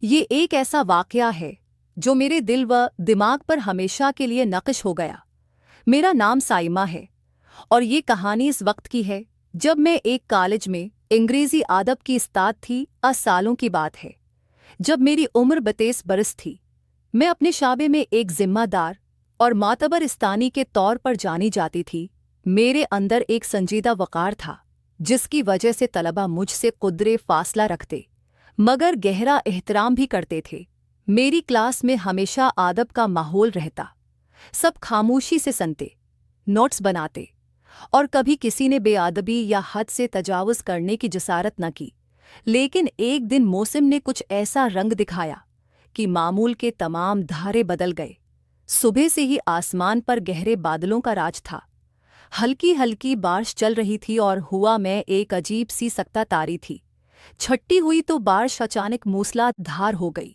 ये एक ऐसा वाकया है जो मेरे दिल व दिमाग पर हमेशा के लिए नक्श हो गया। मेरा नाम साइमा है और ये कहानी इस वक्त की है जब मैं एक कॉलेज में अंग्रेजी आदब की उस्ताद थी। सालों की बात है जब मेरी उम्र 32 बरस थी। मैं अपने शाबे में एक जिम्मेदार और मातबर इस्तानी के तौर पर जानी जाती थी। मेरे अंदर एक संजीदा वक़ार था जिसकी वजह से तलबा मुझसे कुदरे फासला रखते मगर गहरा एहतराम भी करते थे। मेरी क्लास में हमेशा आदब का माहौल रहता। सब खामोशी से सुनते, नोट्स बनाते और कभी किसी ने बेअदबी या हद से तजावुज़ करने की जसारत न की। लेकिन एक दिन मौसम ने कुछ ऐसा रंग दिखाया कि मामूल के तमाम धारे बदल गए। सुबह से ही आसमान पर गहरे बादलों का राज था। हल्की हल्की बारिश चल रही थी और हुआ मैं एक अजीब सी सकता तारी थी। छट्टी हुई तो बारिश अचानक मूसलाधार हो गई।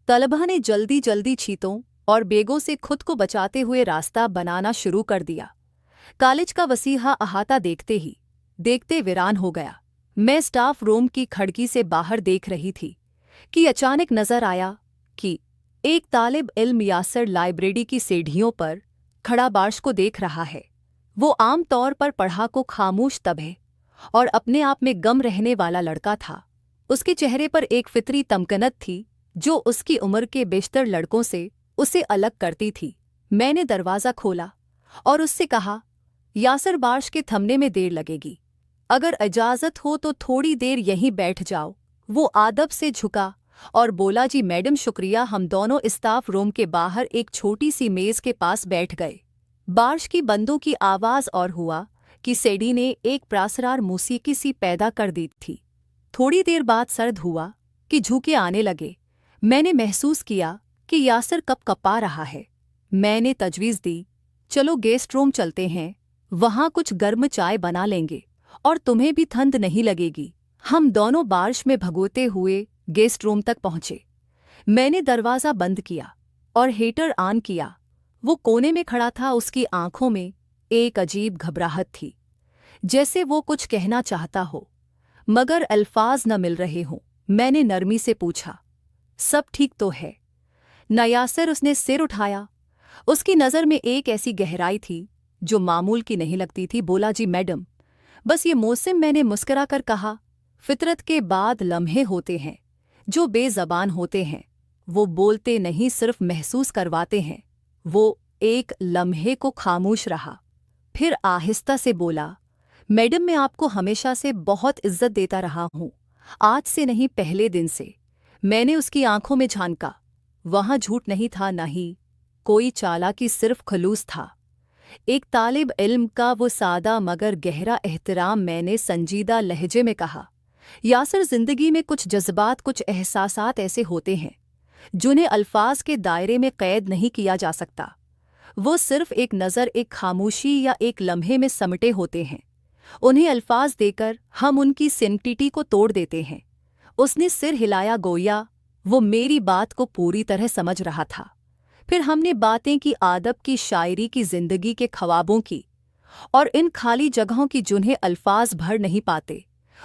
तलबा ने जल्दी जल्दी छींटों और बेगों से खुद को बचाते हुए रास्ता बनाना शुरू कर दिया। कॉलेज का वसीहा अहाता देखते वीरान हो गया। मैं स्टाफ रूम की खिड़की से बाहर देख रही थी कि अचानक नजर आया कि एक तालिब इल्म यासर लाइब्रेरी की सीढ़ियों पर खड़ा बारिश को देख रहा है। वो आम तौर पर पढ़ा को खामोश तबे और अपने आप में गम रहने वाला लड़का था। उसके चेहरे पर एक फितरी तमकनत थी जो उसकी उम्र के बेशतर लड़कों से उसे अलग करती थी। मैंने दरवाज़ा खोला और उससे कहा, यासर बारिश के थमने में देर लगेगी, अगर इजाज़त हो तो थोड़ी देर यहीं बैठ जाओ। वो आदब से झुका और बोला, जी मैडम शुक्रिया। हम दोनों स्टाफ रूम के बाहर एक छोटी सी मेज़ के पास बैठ गए। बारिश की बंदों की आवाज़ और हुआ कि सेडी ने एक प्रासरार मौसीकी सी पैदा कर दी थी। थोड़ी देर बाद सर्द हुआ कि झुके आने लगे। मैंने महसूस किया कि यासर कपकपा रहा है। मैंने तजवीज़ दी, चलो गेस्ट रूम चलते हैं, वहाँ कुछ गर्म चाय बना लेंगे और तुम्हें भी ठंड नहीं लगेगी। हम दोनों बारिश में भगोते हुए गेस्ट रूम तक पहुँचे। मैंने दरवाज़ा बंद किया और हीटर ऑन किया। वो कोने में खड़ा था। उसकी आंखों में एक अजीब घबराहट थी, जैसे वो कुछ कहना चाहता हो मगर अल्फाज न मिल रहे हों। मैंने नरमी से पूछा, सब ठीक तो है ना यासर? उसने सिर उठाया। उसकी नज़र में एक ऐसी गहराई थी जो मामूल की नहीं लगती थी। बोला, जी मैडम, बस ये मौसम। मैंने मुस्करा कर कहा, फितरत के बाद लम्हे होते हैं जो बेज़बान होते हैं। वो बोलते नहीं, सिर्फ महसूस करवाते हैं। वो एक लम्हे को खामोश रहा, फिर आहिस्ता से बोला, मैडम मैं आपको हमेशा से बहुत इज्जत देता रहा हूँ, आज से नहीं पहले दिन से। मैंने उसकी आंखों में झांका। वहाँ झूठ नहीं था, न ही कोई चालाकी, सिर्फ खलूस था। एक तालिब इल्म का वो सादा मगर गहरा एहतराम। मैंने संजीदा लहजे में कहा, यासर, जिंदगी में कुछ जज्बात, कुछ एहसासात ऐसे होते हैं जिन्हें अल्फाज के दायरे में कैद नहीं किया जा सकता। वो सिर्फ एक नज़र, एक खामोशी या एक लम्हे में समटे होते हैं। उन्हें अल्फाज देकर हम उनकी सेंटिटी को तोड़ देते हैं। उसने सिर हिलाया, गोया वो मेरी बात को पूरी तरह समझ रहा था। फिर हमने बातें की, आदब की, शायरी की, जिंदगी के ख्वाबों की और इन खाली जगहों की जिन्हें अल्फाज भर नहीं पाते।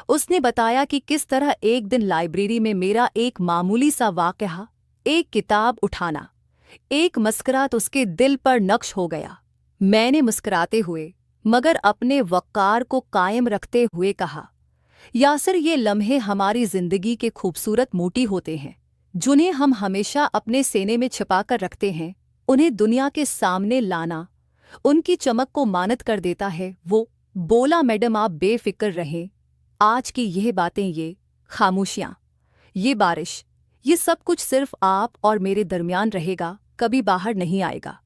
उसने बताया कि किस तरह एक दिन लाइब्रेरी में मेरा एक मामूली सा वाक़या, एक किताब उठाना, एक मस्करात उसके दिल पर नक्श हो गया। मैंने मुस्कुराते हुए मगर अपने वक़ार को कायम रखते हुए कहा, यासर, ये लम्हे हमारी ज़िंदगी के खूबसूरत मोती होते हैं जिन्हें हम हमेशा अपने सीने में छिपा कर रखते हैं। उन्हें दुनिया के सामने लाना उनकी चमक को मानत कर देता है। वो बोला, मैडम आप बेफिक्र रहें, आज की यह बातें, ये खामोशियाँ, ये बारिश, ये सब कुछ सिर्फ आप और मेरे दरमियान रहेगा, कभी बाहर नहीं आएगा।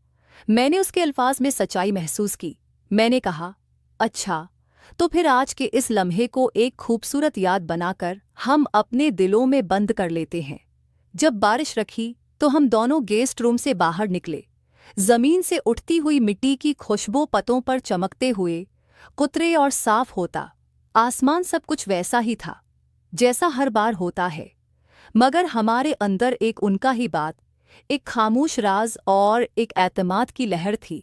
मैंने उसके अल्फाज में सच्चाई महसूस की। मैंने कहा, अच्छा, तो फिर आज के इस लम्हे को एक खूबसूरत याद बनाकर हम अपने दिलों में बंद कर लेते हैं। जब बारिश रखी तो हम दोनों गेस्ट रूम से बाहर निकले। जमीन से उठती हुई मिट्टी की खुशबू पतों पर चमकते हुए कुतरे और साफ होता आसमान, सब कुछ वैसा ही था जैसा हर बार होता है, मगर हमारे अंदर एक उनका ही बात, एक खामोश राज और एक एतमाद की लहर थी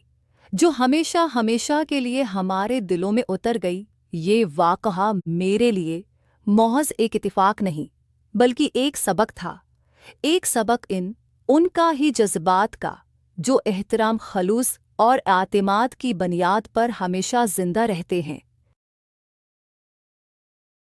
जो हमेशा हमेशा के लिए हमारे दिलों में उतर गई। ये वाक़हा मेरे लिए महज एक इत्तेफाक नहीं बल्कि एक सबक था एक सबक उनका ही जज्बात का, जो एहतराम, खलूस और आतिमाद की बुनियाद पर हमेशा जिंदा रहते हैं।